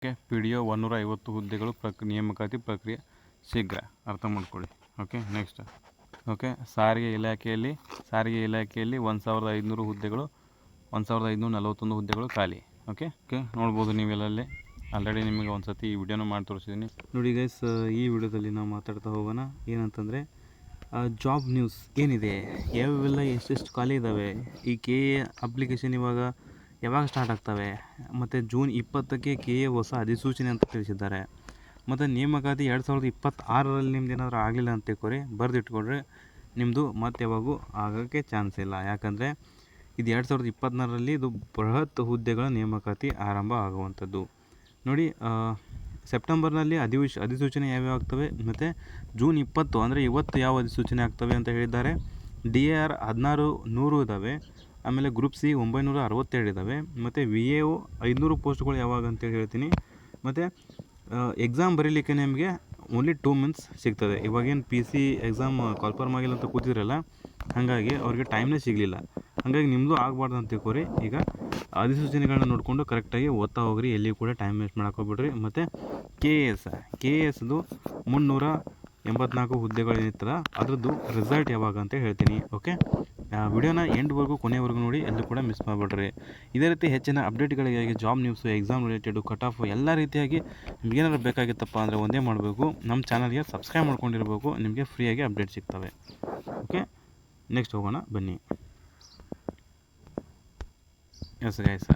P D O 150 ಹುದ್ದೆಗಳು ನೇಮಕಾತಿ ಪ್ರಕ್ರಿಯೆ ಶೀಘ್ರ. ಅರ್ಥ ಮಾಡ್ಕೊಳ್ಳಿ. Okay, next. ಓಕೆ, ಸಾರಿಗೆ ಇಲಾಖೆಯಲ್ಲಿ 1500 ಹುದ್ದೆಗಳು, 1541 ಹುದ್ದೆಗಳು ಖಾಲಿ. ಓಕೆ, ನೋಡ್ಬೋದು ನೀವೆಲ್ಲೇ ಆಲ್ರೆಡಿ ನಿಮಗೆ ಒಂದು ಸತಿ ಈ ವಿಡಿಯೋನ ಮಾಡಿ ತೋರಿಸಿದ್ದೀನಿ. ನೋಡಿ ಗೈಸ್, ಈ ವಿಡಿಯೋದಲ್ಲಿ ನಾವು ಮಾತಾಡ್ತಾ ಹೋಗೋಣ. ಏನಂತಂದರೆ ಜಾಬ್ ನ್ಯೂಸ್ ಏನಿದೆ, ಯಾವೆಲ್ಲ ಎಷ್ಟೆಷ್ಟು ಖಾಲಿ ಇದ್ದಾವೆ, ಈ ಕೆ ಎ ಅಪ್ಲಿಕೇಶನ್ ಯಾವಾಗ ಸ್ಟಾರ್ಟ್ ಆಗ್ತವೆ, ಮತ್ತು ಜೂನ್ 20ಕ್ಕೆ ಕೆ ಎ ಹೊಸ ಅಧಿಸೂಚನೆ ಅಂತ ತಿಳಿಸಿದ್ದಾರೆ. ಮತ್ತು ನೇಮಕಾತಿ 2026ರಲ್ಲಿ ನಿಮ್ದು ಏನಾದರೂ ಆಗಲಿಲ್ಲ ಅಂತ ತಿಳ್ಕೊರಿ, ಬರೆದಿಟ್ಕೊಡ್ರಿ. ನಿಮ್ಮದು ಮತ್ತೆ ಯಾವಾಗೂ ಆಗೋಕ್ಕೆ ಚಾನ್ಸ್ ಇಲ್ಲ. ಯಾಕಂದರೆ ಇದು 2024ರಲ್ಲಿ ಇದು ಬೃಹತ್ ಹುದ್ದೆಗಳ ನೇಮಕಾತಿ ಆರಂಭ ಆಗುವಂಥದ್ದು. ನೋಡಿ, ಸೆಪ್ಟೆಂಬರ್ನಲ್ಲಿ ಅಧಿಸೂಚನೆ ಯಾವ್ಯಾವ ಆಗ್ತವೆ, ಮತ್ತು ಜೂನ್ 20 ಅಂದರೆ ಇವತ್ತು ಯಾವ ಅಧಿಸೂಚನೆ ಆಗ್ತವೆ ಅಂತ ಹೇಳಿದ್ದಾರೆ. DAR 1600 ಇದ್ದಾವೆ. ಆಮೇಲೆ ಗ್ರೂಪ್ ಸಿ 967 ಇದ್ದಾವೆ. ಮತ್ತು VAO 500 ಪೋಸ್ಟ್ಗಳು ಯಾವಾಗ ಅಂತೇಳಿ ಹೇಳ್ತೀನಿ. ಮತ್ತು ಎಕ್ಸಾಮ್ ಬರೀಲಿಕ್ಕೆ ನಿಮಗೆ ಓನ್ಲಿ 2 ಮಂತ್ಸ್ ಸಿಗ್ತದೆ. ಇವಾಗೇನು PC ಎಕ್ಸಾಮ್ ಕಾಲ್ಫಾರ್ಮ್ ಆಗಿಲ್ಲ ಅಂತ ಕೂತಿದ್ರಲ್ಲ, ಹಾಗಾಗಿ ಅವ್ರಿಗೆ ಟೈಮ್ನೇ ಸಿಗಲಿಲ್ಲ. ಹಾಗಾಗಿ ನಿಮ್ಮದು ಆಗಬಾರ್ದು ಅಂತ ತಿಳ್ಕೊರಿ. ಈಗ ಅಧಿಸೂಚನೆಗಳನ್ನ ನೋಡಿಕೊಂಡು ಕರೆಕ್ಟಾಗಿ ಓದ್ತಾ ಹೋಗ್ರಿ, ಎಲ್ಲಿ ಕೂಡ ಟೈಮ್ ವೇಸ್ಟ್ ಮಾಡೋಕ್ಕೋಗ್ಬಿಡ್ರಿ. ಮತ್ತು ಕೆ ಎ ಎಸ್ದು 384 ಹುದ್ದೆಗಳೇನಿರ್ತಲ್ಲ, ಅದ್ರದ್ದು ರಿಸಲ್ಟ್ ಯಾವಾಗ ಅಂತ ಹೇಳ್ತೀನಿ. ಓಕೆ, ವಿಡಿಯೋನ ಎಂಡ್ವರೆಗೂ ಕೊನೆವರೆಗೂ ನೋಡಿ, ಎಲ್ಲೂ ಕೂಡ ಮಿಸ್ ಮಾಡಿಬಿಡ್ರಿ. ಇದೇ ರೀತಿ ಹೆಚ್ಚಿನ ಅಪ್ಡೇಟ್ಗಳಿಗಾಗಿ job news, exam related, cut off ಎಲ್ಲ ರೀತಿಯಾಗಿ ನಿಮಗೇನಾದ್ರು ಬೇಕಾಗಿತ್ತಪ್ಪ ಅಂದರೆ ಒಂದೇ ಮಾಡಬೇಕು, ನಮ್ಮ ಚಾನಲ್ಗೆ ಸಬ್ಸ್ಕ್ರೈಬ್ ಮಾಡ್ಕೊಂಡಿರ್ಬೇಕು. ನಿಮಗೆ ಫ್ರೀಯಾಗಿ ಅಪ್ಡೇಟ್ ಸಿಗ್ತವೆ. ಓಕೆ, ನೆಕ್ಸ್ಟ್ ಹೋಗೋಣ ಬನ್ನಿ. ಎಸ್ ಗೈಸ್,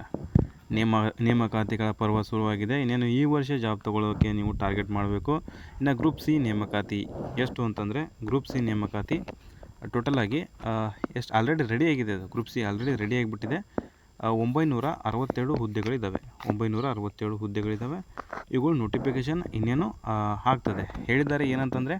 ನೇಮಕಾತಿಗಳ ಪರ್ವ ಶುರುವಾಗಿದೆ. ಇನ್ನೇನು ಈ ವರ್ಷ ಜಾಬ್ ತೊಗೊಳ್ಳೋಕ್ಕೆ ನೀವು ಟಾರ್ಗೆಟ್ ಮಾಡಬೇಕು. ಇನ್ನು ಗ್ರೂಪ್ ಸಿ ನೇಮಕಾತಿ ಎಷ್ಟು ಅಂತಂದರೆ, ಗ್ರೂಪ್ ಸಿ ನೇಮಕಾತಿ ಟೋಟಲಾಗಿ ಎಷ್ಟು ಆಲ್ರೆಡಿ ರೆಡಿಯಾಗಿದೆ. ಅದು ಗ್ರೂಪ್ ಸಿ ಆಲ್ರೆಡಿ ರೆಡಿ ಆಗಿಬಿಟ್ಟಿದೆ. 967 ಹುದ್ದೆಗಳಿದ್ದಾವೆ. 967 ಹುದ್ದೆಗಳಿದ್ದಾವೆ. ಇವುಗಳು ನೋಟಿಫಿಕೇಷನ್ ಇನ್ನೇನು ಆಗ್ತದೆ. ಹೇಳಿದ್ದಾರೆ ಏನಂತಂದರೆ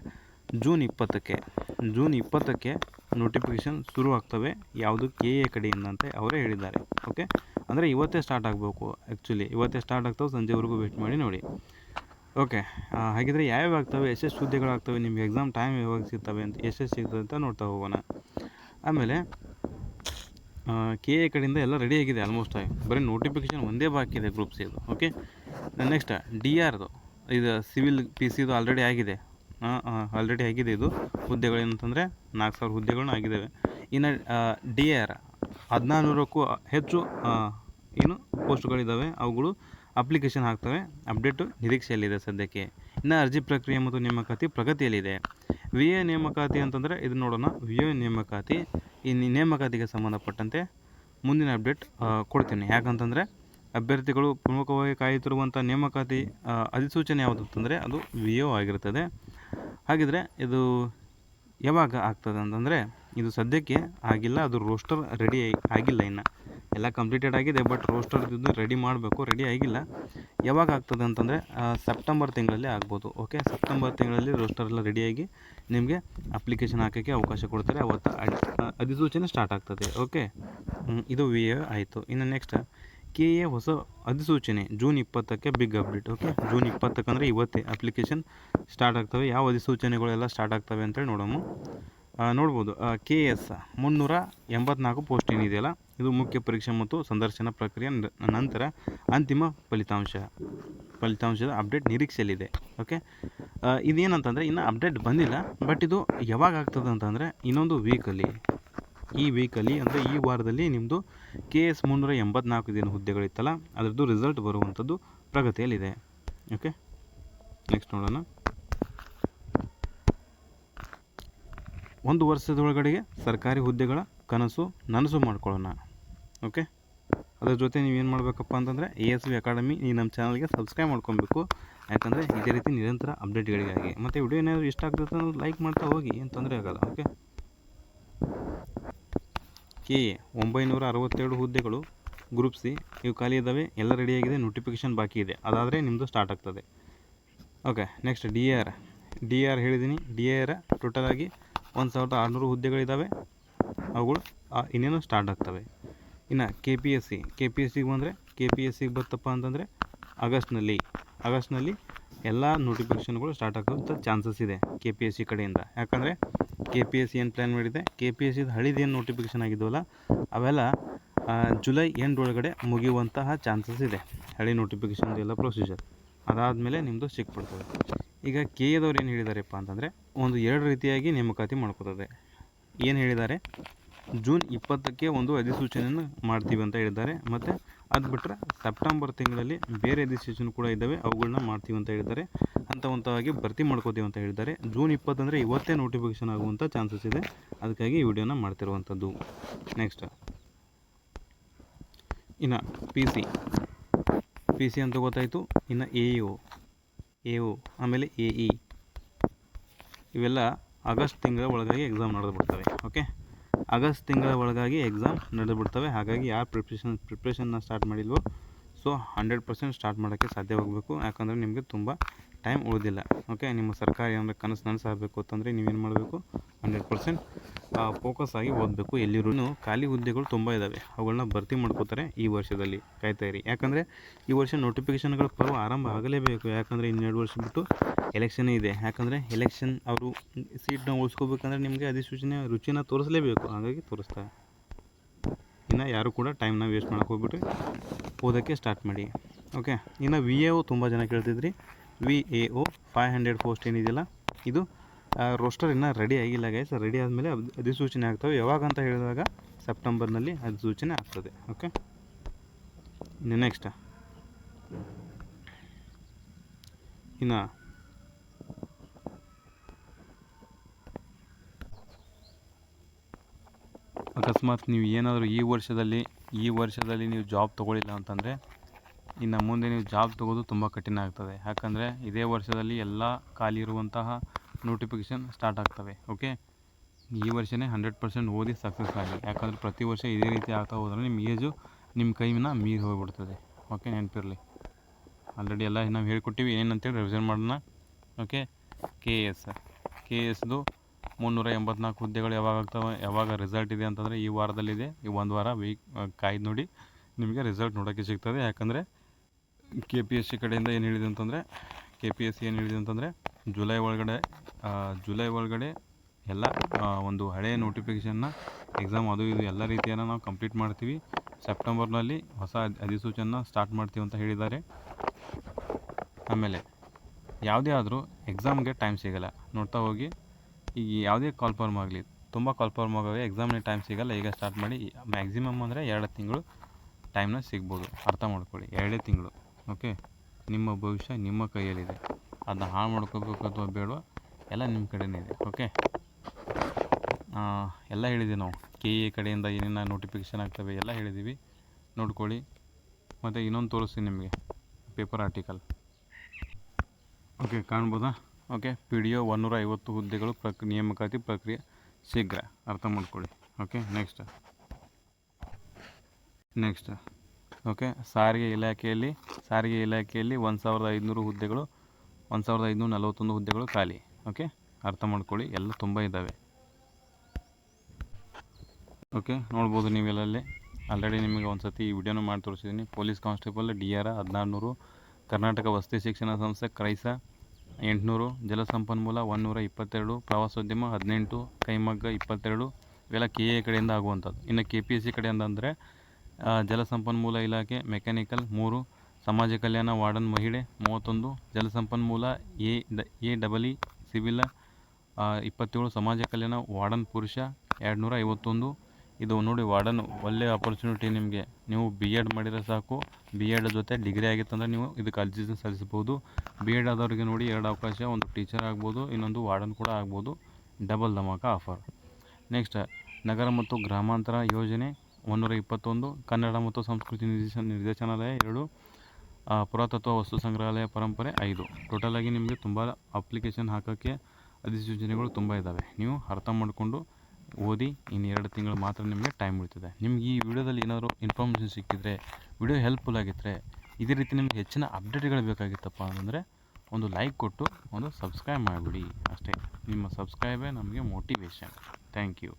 ಜೂನ್ 20ಕ್ಕೆ ನೋಟಿಫಿಕೇಷನ್ ಶುರು ಆಗ್ತವೆ. ಯಾವುದು ಕೆ ಎ ಕಡೆಯಿಂದ ಅಂತ ಅವರೇ ಹೇಳಿದ್ದಾರೆ. ಓಕೆ, ಅಂದರೆ ಇವತ್ತೇ ಸ್ಟಾರ್ಟ್ ಆಗಬೇಕು. ಆ್ಯಕ್ಚುಲಿ ಇವತ್ತೇ ಸ್ಟಾರ್ಟ್ ಆಗ್ತವೆ, ಸಂಜೆವರೆಗೂ ವೇಟ್ ಮಾಡಿ ನೋಡಿ. ಓಕೆ, ಹಾಗಿದ್ರೆ ಯಾವ್ಯಾವ ಆಗ್ತವೆ, ಎಷ್ಟೆಷ್ಟು ಹುದ್ದೆಗಳಾಗ್ತವೆ, ನಿಮಗೆ ಎಕ್ಸಾಮ್ ಟೈಮ್ ಯಾವಾಗ ಸಿಗ್ತವೆ ಅಂತ, ಎಷ್ಟೆಷ್ಟು ಸಿಗ್ತದೆ ಅಂತ ನೋಡ್ತಾ ಹೋಗೋಣ. ಆಮೇಲೆ ಕೆ ಎ ಕಡೆಯಿಂದ ಎಲ್ಲ ರೆಡಿಯಾಗಿದೆ ಆಲ್ಮೋಸ್ಟ್ ಆಗಿ. ಬರೀ ನೋಟಿಫಿಕೇಷನ್ ಒಂದೇ ಬಾಕಿ ಇದೆ ಗ್ರೂಪ್ ಸಿದು. ಓಕೆ, ನೆಕ್ಸ್ಟ್ DRದು ಇದು ಸಿವಿಲ್ PC ಆಲ್ರೆಡಿ ಆಗಿದೆ. ಇದು ಹುದ್ದೆಗಳೇನಂತಂದರೆ 4000 ಹುದ್ದೆಗಳನ್ನ ಆಗಿದ್ದಾವೆ. ಇನ್ನು DAR 1400ಕ್ಕೂ ಹೆಚ್ಚು ಪೋಸ್ಟ್ಗಳಿದ್ದಾವೆ. ಅವುಗಳು ಅಪ್ಲಿಕೇಶನ್ ಹಾಕ್ತವೆ. ಅಪ್ಡೇಟು ನಿರೀಕ್ಷೆಯಲ್ಲಿದೆ ಸದ್ಯಕ್ಕೆ. ಇನ್ನು ಅರ್ಜಿ ಪ್ರಕ್ರಿಯೆ ಮತ್ತು ನೇಮಕಾತಿ ಪ್ರಗತಿಯಲ್ಲಿದೆ. VA ನೇಮಕಾತಿ ಅಂತಂದರೆ ಇದು ನೋಡೋಣ. VA ನೇಮಕಾತಿ, ಈ ನೇಮಕಾತಿಗೆ ಸಂಬಂಧಪಟ್ಟಂತೆ ಮುಂದಿನ ಅಪ್ಡೇಟ್ ಕೊಡ್ತೀನಿ. ಯಾಕಂತಂದರೆ ಅಭ್ಯರ್ಥಿಗಳು ಪ್ರಮುಖವಾಗಿ ಕಾಯುತ್ತಿರುವಂಥ ನೇಮಕಾತಿ ಅಧಿಸೂಚನೆ ಯಾವುದು ಅಂತಂದರೆ ಅದು VAO ಆಗಿರ್ತದೆ. ಹಾಗಿದ್ರೆ ಇದು ಯಾವಾಗ ಆಗ್ತದೆ ಅಂತಂದರೆ, ಇದು ಸದ್ಯಕ್ಕೆ ಆಗಿಲ್ಲ. ಅದು ರೋಸ್ಟರ್ ರೆಡಿ ಆಗಿಲ್ಲ, ಇನ್ನು ಎಲ್ಲ ಕಂಪ್ಲೀಟೆಡ್ ಆಗಿದೆ. ಬಟ್ ರೋಸ್ಟರ್ ರೆಡಿ ಮಾಡಬೇಕು, ರೆಡಿ ಆಗಿಲ್ಲ. ಯಾವಾಗ ಆಗ್ತದೆ ಅಂತಂದರೆ ಸೆಪ್ಟೆಂಬರ್ ತಿಂಗಳಲ್ಲಿ ಆಗ್ಬೋದು. ಓಕೆ, ಸೆಪ್ಟೆಂಬರ್ ತಿಂಗಳಲ್ಲಿ ರೋಸ್ಟರ್ ಎಲ್ಲ ರೆಡಿಯಾಗಿ ನಿಮಗೆ ಅಪ್ಲಿಕೇಶನ್ ಹಾಕೋಕ್ಕೆ ಅವಕಾಶ ಕೊಡ್ತಾರೆ. ಅವತ್ತು ಅಧಿಸೂಚನೆ ಸ್ಟಾರ್ಟ್ ಆಗ್ತದೆ. ಓಕೆ, ಇದು VA ಆಯಿತು. ಇನ್ನು ನೆಕ್ಸ್ಟ್ ಕೆ ಎ ಹೊಸ ಅಧಿಸೂಚನೆ ಜೂನ್ 20ಕ್ಕೆ ಬಿಗ್ ಅಪ್ಡೇಟ್. ಓಕೆ, ಜೂನ್ 20ಕ್ಕೆ ಅಂದರೆ ಇವತ್ತೇ ಅಪ್ಲಿಕೇಶನ್ ಸ್ಟಾರ್ಟ್ ಆಗ್ತವೆ. ಯಾವ ಅಧಿಸೂಚನೆಗಳೆಲ್ಲ ಸ್ಟಾರ್ಟ್ ಆಗ್ತವೆ ಅಂತೇಳಿ ನೋಡ್ಬೋದು. KS 384 ಪೋಸ್ಟ್ ಏನಿದೆಯಲ್ಲ, ಇದು ಮುಖ್ಯ ಪರೀಕ್ಷೆ ಮತ್ತು ಸಂದರ್ಶನ ಪ್ರಕ್ರಿಯೆ ನಂತರ ಅಂತಿಮ ಫಲಿತಾಂಶದ ಅಪ್ಡೇಟ್ ನಿರೀಕ್ಷೆಯಲ್ಲಿದೆ. ಓಕೆ, ಇದೇನಂತಂದರೆ ಇನ್ನು ಅಪ್ಡೇಟ್ ಬಂದಿಲ್ಲ. ಬಟ್ ಇದು ಯಾವಾಗ ಆಗ್ತದೆ ಅಂತಂದರೆ ಇನ್ನೊಂದು ವೀಕಲ್ಲಿ, ಅಂದರೆ ಈ ವಾರದಲ್ಲಿ ನಿಮ್ಮದು KS 384 ಹುದ್ದೆಗಳಿತ್ತಲ್ಲ, ಅದರದ್ದು ರಿಸಲ್ಟ್ ಬರುವಂಥದ್ದು ಪ್ರಗತಿಯಲ್ಲಿದೆ. ಓಕೆ, ನೆಕ್ಸ್ಟ್ ನೋಡೋಣ. 1 ವರ್ಷದೊಳಗಡೆಗೆ ಸರ್ಕಾರಿ ಹುದ್ದೆಗಳ ನನಸು ಮಾಡ್ಕೊಳ್ಳೋಣ. ಓಕೆ, ಅದರ ಜೊತೆ ನೀವೇನು ಮಾಡಬೇಕಪ್ಪ ಅಂತಂದರೆ ASV ಅಕಾಡೆಮಿ ಈ ನಮ್ಮ ಚಾನಲ್ಗೆ ಸಬ್ಸ್ಕ್ರೈಬ್ ಮಾಡ್ಕೊಬೇಕು. ಯಾಕಂದರೆ ಇದೇ ರೀತಿ ನಿರಂತರ ಅಪ್ಡೇಟ್ಗಳಿಗಾಗಿ. ಮತ್ತು ವಿಡಿಯೋ ಏನಾದರೂ ಇಷ್ಟ ಆಗ್ತದೆ ಅನ್ನೋದು ಲೈಕ್ ಮಾಡ್ತಾ ಹೋಗಿ, ಏನು ತೊಂದರೆ ಆಗೋಲ್ಲ. ಓಕೆ, ಕೆ ಎ 967 ಹುದ್ದೆಗಳು ಗ್ರೂಪ್ ಸಿ ಇವು ಖಾಲಿ ಇದ್ದಾವೆ. ಎಲ್ಲ ರೆಡಿಯಾಗಿದೆ, ನೋಟಿಫಿಕೇಷನ್ ಬಾಕಿ ಇದೆ. ಅದಾದರೆ ನಿಮ್ಮದು ಸ್ಟಾರ್ಟ್ ಆಗ್ತದೆ. ಓಕೆ, ನೆಕ್ಸ್ಟ್ DAR ಹೇಳಿದ್ದೀನಿ. DAR ಟೋಟಲಾಗಿ 1600 ಹುದ್ದೆಗಳಿದ್ದಾವೆ. ಅವುಗಳು ಇನ್ನೇನು ಸ್ಟಾರ್ಟ್ ಆಗ್ತವೆ. ಇನ್ನು KPSC ಬಂದರೆ KPSCಗೆ ಬರ್ತಪ್ಪ ಅಂತಂದರೆ ಆಗಸ್ಟ್ನಲ್ಲಿ ಎಲ್ಲ ನೋಟಿಫಿಕೇಷನ್ಗಳು ಸ್ಟಾರ್ಟ್ ಆಗೋಂಥ ಚಾನ್ಸಸ್ ಇದೆ KPSC ಕಡೆಯಿಂದ. ಯಾಕಂದರೆ KPSC ಏನು ಪ್ಲ್ಯಾನ್ ಮಾಡಿದೆ, KPSCದು ಹಳಿದೇನು ನೋಟಿಫಿಕೇಷನ್ ಆಗಿದ್ದವಲ್ಲ ಅವೆಲ್ಲ ಜುಲೈ ಎಂಡ್ ಒಳಗಡೆ ಮುಗಿಯುವಂತಹ ಚಾನ್ಸಸ್ ಇದೆ, ಹಳೆ ನೋಟಿಫಿಕೇಷನ್ದು ಎಲ್ಲ ಪ್ರೊಸೀಜರ್. ಅದಾದಮೇಲೆ ನಿಮ್ಮದು ಸಿಕ್ಬಿಡ್ತದೆ. ಈಗ ಕೆ ಎದವ್ರು ಏನು ಹೇಳಿದಾರಪ್ಪ ಅಂತಂದರೆ ಒಂದು 2 ರೀತಿಯಾಗಿ ನೇಮಕಾತಿ ಮಾಡ್ಕೋತದೆ. ಏನು ಹೇಳಿದ್ದಾರೆ, ಜೂನ್ 20ಕ್ಕೆ ಒಂದು ಅಧಿಸೂಚನೆಯನ್ನು ಮಾಡ್ತೀವಿ ಅಂತ ಹೇಳಿದ್ದಾರೆ. ಮತ್ತು ಅದು ಬಿಟ್ಟರೆ ಸೆಪ್ಟೆಂಬರ್ ತಿಂಗಳಲ್ಲಿ ಬೇರೆ ಅಧಿಸೂಚನೆ ಕೂಡ ಇದ್ದಾವೆ, ಅವುಗಳನ್ನ ಮಾಡ್ತೀವಿ ಅಂತ ಹೇಳಿದ್ದಾರೆ. ಹಂತವಾಗಿ ಭರ್ತಿ ಮಾಡ್ಕೋತೀವಿ ಅಂತ ಹೇಳಿದ್ದಾರೆ. ಜೂನ್ 20 ಅಂದರೆ ಇವತ್ತೇ ನೋಟಿಫಿಕೇಷನ್ ಆಗುವಂಥ ಚಾನ್ಸಸ್ ಇದೆ. ಅದಕ್ಕಾಗಿ ಈ ವಿಡಿಯೋನ ಮಾಡ್ತಿರುವಂಥದ್ದು. ನೆಕ್ಸ್ಟ್ ಇನ್ನು ಪಿ ಸಿ ಅಂತ ಗೊತ್ತಾಯಿತು. ಇನ್ನು ಎ ಒ ಆಮೇಲೆ AE ಇವೆಲ್ಲ ಆಗಸ್ಟ್ ತಿಂಗಳ ಒಳಗಾಗಿ ಎಕ್ಸಾಮ್ ನಡೆದು ಬಿಡ್ತವೆ. ಓಕೆ, ಆಗಸ್ಟ್ ತಿಂಗಳ ಒಳಗಾಗಿ ಎಕ್ಸಾಮ್ ನಡೆದು ಬಿಡ್ತವೆ. ಹಾಗಾಗಿ ಯಾರು ಪ್ರಿಪ್ರೇಷನ್ನ ಸ್ಟಾರ್ಟ್ ಮಾಡಿಲ್ವೋ ಸೊ 100% ಸ್ಟಾರ್ಟ್ ಮಾಡೋಕ್ಕೆ ಸಾಧ್ಯವಾಗಬೇಕು. ಯಾಕಂದರೆ ನಿಮಗೆ ತುಂಬ ಟೈಮ್ ಉಳಿದಿಲ್ಲ. ಓಕೆ, ನಿಮ್ಮ ಸರ್ಕಾರ ಏನಾದರೂ ಕನಸು ನನಸಾಗಬೇಕು ಅಂತಂದರೆ ನೀವೇನು ಮಾಡಬೇಕು, 100% ಫೋಕಸ್ ಆಗಿ ಓದಬೇಕು. ಎಲ್ಲಿರೂ ಖಾಲಿ ಹುದ್ದೆಗಳು ತುಂಬ ಇದ್ದಾವೆ, ಅವುಗಳನ್ನ ಭರ್ತಿ ಮಾಡ್ಕೋತಾರೆ ಈ ವರ್ಷದಲ್ಲಿ. ಕಾಯ್ತಾಯಿರಿ, ಯಾಕಂದರೆ ಈ ವರ್ಷ ನೋಟಿಫಿಕೇಷನ್ಗಳ ಪರ್ವ ಆರಂಭ ಆಗಲೇಬೇಕು. ಯಾಕಂದರೆ ಇನ್ನೆರಡು ವರ್ಷ ಬಿಟ್ಟು ಎಲೆಕ್ಷನ್ ಇದೆ. ಯಾಕಂದರೆ ಎಲೆಕ್ಷನ್ ಅವರು ಸೀಟ್ನ ಉಳಿಸ್ಕೋಬೇಕಂದ್ರೆ ನಿಮಗೆ ಅಧಿಸೂಚನೆ ರುಚಿನ ತೋರಿಸಲೇಬೇಕು. ಹಾಗಾಗಿ ತೋರಿಸ್ತಾರೆ. ಇನ್ನು ಯಾರು ಕೂಡ ಟೈಮ್ನ ವೇಸ್ಟ್ ಮಾಡೋಕೆ ಹೋಗ್ಬಿಟ್ಟು ಓದೋಕ್ಕೆ ಸ್ಟಾರ್ಟ್ ಮಾಡಿ. ಓಕೆ, ಇನ್ನು VAO ತುಂಬ ಜನ ಕೇಳ್ತಿದ್ರಿ. VAO 500 ಪೋಸ್ಟ್ ಏನಿದೆಯಲ್ಲ, ಇದು ರೋಸ್ಟರ್ ಇನ್ನೂ ರೆಡಿ ಆಗಿಲ್ಲ ಗೈಸ್. ರೆಡಿ ಆದಮೇಲೆ ಅಧಿಸೂಚನೆ ಆಗ್ತವೆ. ಯಾವಾಗ ಅಂತ ಹೇಳಿದಾಗ ಸೆಪ್ಟೆಂಬರ್ನಲ್ಲಿ ಅಧಿಸೂಚನೆ ಆಗ್ತದೆ. ಓಕೆ, ಇನ್ನು ನೆಕ್ಸ್ಟ್ ಇನ್ನು ಅಕಸ್ಮಾತ್ ನೀವು ಏನಾದರೂ ಈ ವರ್ಷದಲ್ಲಿ ನೀವು ಜಾಬ್ ತೊಗೊಳ್ಳಿಲ್ಲ ಅಂತಂದರೆ ಇನ್ನು ಮುಂದೆ ನೀವು ಜಾಬ್ ತೊಗೋದು ತುಂಬ ಕಠಿಣ ಆಗ್ತದೆ. ಯಾಕಂದರೆ ಇದೇ ವರ್ಷದಲ್ಲಿ ಎಲ್ಲ ಖಾಲಿ ಇರುವಂತಹ ನೋಟಿಫಿಕೇಷನ್ ಸ್ಟಾರ್ಟ್ ಆಗ್ತವೆ. ಓಕೆ, ಈ ವರ್ಷವೇ 100% ಓದಿ ಸಕ್ಸಸ್ ಆಗಿ. ಯಾಕಂದರೆ ಪ್ರತಿ ವರ್ಷ ಇದೇ ರೀತಿ ಆಗ್ತಾ ಹೋದರೆ ನಿಮ್ಮ ಏಜು ನಿಮ್ಮ ಕೈನ ಮೀರಿ ಹೋಗಿಬಿಡ್ತದೆ. ಓಕೆ, ನೆನಪಿರಲಿ. ಆಲ್ರೆಡಿ ಎಲ್ಲ ನಾವು ಹೇಳ್ಕೊಟ್ಟಿವಿ ಏನಂತೇಳಿ ರಿವಿಷನ್ ಮಾಡೋಣ. ಓಕೆ, ಕೆ ಎಸ್ದು 384 ಹುದ್ದೆಗಳು ಯಾವಾಗ ಆಗ್ತವೆ, ಯಾವಾಗ ರಿಸಲ್ಟ್ ಇದೆ ಅಂತಂದರೆ ಈ ವಾರದಲ್ಲಿದೆ. ಈ ಒಂದು ವಾರ ಕಾಯ್ದು ನೋಡಿ, ನಿಮಗೆ ರಿಸಲ್ಟ್ ನೋಡೋಕ್ಕೆ ಸಿಗ್ತದೆ. ಯಾಕಂದರೆ KPSC ಕಡೆಯಿಂದ ಏನು ಹೇಳಿದೆ ಅಂತಂದರೆ ಜುಲೈ ಒಳಗಡೆ ಎಲ್ಲ ಒಂದು ಹಳೆಯ ನೋಟಿಫಿಕೇಷನ್ನ ಎಕ್ಸಾಮ್ ಅದು ಇದು ಎಲ್ಲ ರೀತಿಯನ್ನು ನಾವು ಕಂಪ್ಲೀಟ್ ಮಾಡ್ತೀವಿ. ಸೆಪ್ಟೆಂಬರ್ನಲ್ಲಿ ಹೊಸ ಅಧಿಸೂಚನೆ ಸ್ಟಾರ್ಟ್ ಮಾಡ್ತೀವಿ ಅಂತ ಹೇಳಿದ್ದಾರೆ. ಆಮೇಲೆ ಯಾವುದೇ ಆದರೂ ಎಕ್ಸಾಮ್ಗೆ ಟೈಮ್ ಸಿಗೋಲ್ಲ. ನೋಡ್ತಾ ಹೋಗಿ, ಈಗ ಯಾವುದೇ ಕಾಲ್ಫಾರ್ಮ್ ಆಗಲಿ, ತುಂಬ ಕಾಲ್ಫಾರ್ಮ್ ಆಗೋವೆ, ಎಕ್ಸಾಮ್ಗೆ ಟೈಮ್ ಸಿಗೋಲ್ಲ. ಈಗ ಸ್ಟಾರ್ಟ್ ಮಾಡಿ. ಮ್ಯಾಕ್ಸಿಮಮ್ ಅಂದರೆ 2 ತಿಂಗಳು ಟೈಮ್ನ ಸಿಗ್ಬೋದು. ಅರ್ಥ ಮಾಡ್ಕೊಳ್ಳಿ, 2 ತಿಂಗಳು. ಓಕೆ, ನಿಮ್ಮ ಭವಿಷ್ಯ ನಿಮ್ಮ ಕೈಯಲ್ಲಿದೆ. ಅದನ್ನ ಹಾಳು ಮಾಡ್ಕೋಬೇಕು ಅಥವಾ ಬೇಡವಾ ಎಲ್ಲ ನಿಮ್ಮ ಕಡೆಯೇ ಇದೆ. ಓಕೆ, ಎಲ್ಲ ಹೇಳಿದ್ದೀವಿ ನಾವು. KA ಕಡೆಯಿಂದ ಏನೇನು ನೋಟಿಫಿಕೇಷನ್ ಆಗ್ತವೆ ಎಲ್ಲ ಹೇಳಿದ್ದೀವಿ, ನೋಡ್ಕೊಳ್ಳಿ. ಮತ್ತು ಇನ್ನೊಂದು ತೋರಿಸ್ತೀನಿ ನಿಮಗೆ, ಪೇಪರ್ ಆರ್ಟಿಕಲ್. ಓಕೆ, ಕಾಣ್ಬೋದಾ? ಓಕೆ, PDO 150 ಹುದ್ದೆಗಳು ನೇಮಕಾತಿ ಪ್ರಕ್ರಿಯೆ ಶೀಘ್ರ. ಅರ್ಥ ಮಾಡ್ಕೊಳ್ಳಿ. ಓಕೆ, ನೆಕ್ಸ್ಟ್ ಓಕೆ, ಸಾರಿಗೆ ಇಲಾಖೆಯಲ್ಲಿ 1500 ಹುದ್ದೆಗಳು 1541 ಹುದ್ದೆಗಳು ಖಾಲಿ. ಓಕೆ, ಅರ್ಥ ಮಾಡ್ಕೊಳ್ಳಿ, ಎಲ್ಲ ತುಂಬ ಇದ್ದಾವೆ. ಓಕೆ, ನೋಡ್ಬೋದು ನೀವೆಲ್ಲೇ ಆಲ್ರೆಡಿ ನಿಮಗೆ ಒಂದು ಸತಿ ಈ ವಿಡಿಯೋನ ಮಾಡಿ ತೋರಿಸಿದ್ದೀನಿ. ಪೊಲೀಸ್ ಕಾನ್ಸ್ಟೇಬಲ್ DR 1600, ಕರ್ನಾಟಕ ವಸತಿ ಶಿಕ್ಷಣ ಸಂಸ್ಥೆ ಕ್ರೈಸ 800, ಜಲಸಂಪನ್ಮೂಲ 122, ಪ್ರವಾಸೋದ್ಯಮ 18, ಕೈಮಗ್ಗ 22. ಇವೆಲ್ಲ KA ಕಡೆಯಿಂದ ಆಗುವಂಥದ್ದು. ಇನ್ನು KPSC ಕಡೆಯಿಂದ ಅಂದರೆ ಜಲಸಂಪನ್ಮೂಲ ಇಲಾಖೆ ಮೆಕ್ಯಾನಿಕಲ್ 3, ಸಮಾಜ ಕಲ್ಯಾಣ ವಾರ್ಡನ್ ಮಹಿಳೆ 31, ಜಲಸಂಪನ್ಮೂಲ AEE ಸಿವಿಲ್ 27, ಸಮಾಜ ಕಲ್ಯಾಣ ವಾರ್ಡನ್ ಪುರುಷ 251. ಇದು ನೋಡಿ, ವಾರ್ಡನ್ ಒಳ್ಳೆಯ ಆಪರ್ಚುನಿಟಿ ನಿಮಗೆ. ನೀವು BEd ಮಾಡಿದರೆ ಸಾಕು. BEd ಜೊತೆ ಡಿಗ್ರಿ ಆಗಿತ್ತಂದರೆ ನೀವು ಇದಕ್ಕೆ ಅರ್ಜಿ ಸಲ್ಲಿಸ್ಬೋದು. BEd ಆದವ್ರಿಗೆ ನೋಡಿ 2 ಅವಕಾಶ, ಒಂದು ಟೀಚರ್ ಆಗ್ಬೋದು, ಇನ್ನೊಂದು ವಾರ್ಡನ್ ಕೂಡ ಆಗ್ಬೋದು. Double dhamaka offer. ನೆಕ್ಸ್ಟ್, ನಗರ ಮತ್ತು ಗ್ರಾಮಾಂತರ ಯೋಜನೆ 121, ಕನ್ನಡ ಮತ್ತು ಸಂಸ್ಕೃತಿ ನಿರ್ದೇಶನಾಲಯ 2, ಪುರಾತತ್ವ ವಸ್ತು ಸಂಗ್ರಹಾಲಯ ಪರಂಪರೆ 5. ಟೋಟಲಾಗಿ ನಿಮಗೆ ತುಂಬ ಅಪ್ಲಿಕೇಶನ್ ಹಾಕೋಕ್ಕೆ ಅಧಿಸೂಚನೆಗಳು ತುಂಬ ಇದ್ದಾವೆ. ನೀವು ಅರ್ಥ ಮಾಡಿಕೊಂಡು ಓದಿ. ಇನ್ನು 2 ತಿಂಗಳು ಮಾತ್ರ ನಿಮಗೆ ಟೈಮ್ ಉಳಿತದೆ. ನಿಮ್ಗೆ ಈ ವಿಡಿಯೋದಲ್ಲಿ ಏನಾದರೂ ಇನ್ಫಾರ್ಮೇಷನ್ ಸಿಕ್ಕಿದರೆ, ವಿಡಿಯೋ ಹೆಲ್ಪ್ಫುಲ್ ಆಗಿದ್ದರೆ, ಇದೇ ರೀತಿ ನಿಮ್ಗೆ ಹೆಚ್ಚಿನ ಅಪ್ಡೇಟ್ಗಳು ಬೇಕಾಗಿತ್ತಪ್ಪ ಅಂದರೆ ಒಂದು ಲೈಕ್ ಕೊಟ್ಟು ಒಂದು ಸಬ್ಸ್ಕ್ರೈಬ್ ಮಾಡಿಬಿಡಿ ಅಷ್ಟೇ. ನಿಮ್ಮ ಸಬ್ಸ್ಕ್ರೈಬೇ ನಮಗೆ ಮೋಟಿವೇಶನ್. Thank you.